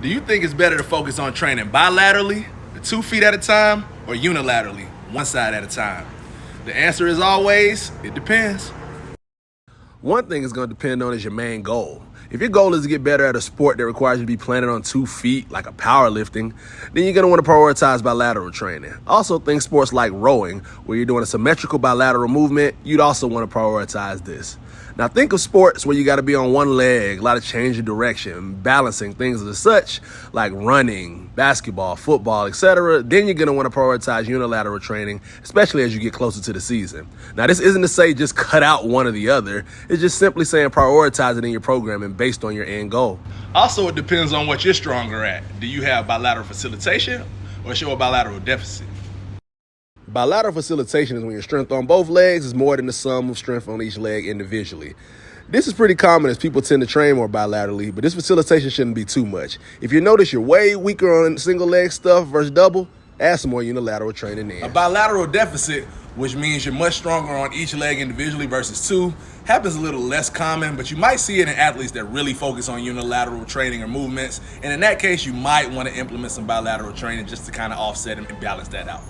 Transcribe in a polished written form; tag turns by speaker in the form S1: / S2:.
S1: Do you think it's better to focus on training bilaterally, 2 feet at a time, or unilaterally, 1 side at a time? The answer is always, it depends. One thing it's going to depend on is your main goal. If your goal is to get better at a sport that requires you to be planted on 2 feet, like a powerlifting, then you're going to want to prioritize bilateral training. Also, think sports like rowing, where you're doing a symmetrical bilateral movement, you'd also want to prioritize this. Now, think of sports where you got to be on one leg, a lot of change of direction, balancing things as such, like running, basketball, football, etc. Then you're going to want to prioritize unilateral training, especially as you get closer to the season. Now, this isn't to say just cut out one or the other. It's just simply saying prioritize it in your programming based on your end goal. Also, it depends on what you're stronger at. Do you have bilateral facilitation or show a bilateral deficit? Bilateral facilitation is when your strength on both legs is more than the sum of strength on each leg individually. This is pretty common as people tend to train more bilaterally, but this facilitation shouldn't be too much. If you notice you're way weaker on single leg stuff versus double, add some more unilateral training in. A bilateral deficit, which means you're much stronger on each leg individually versus two, happens a little less common, but you might see it in athletes that really focus on unilateral training or movements. And in that case, you might want to implement some bilateral training just to kind of offset and balance that out.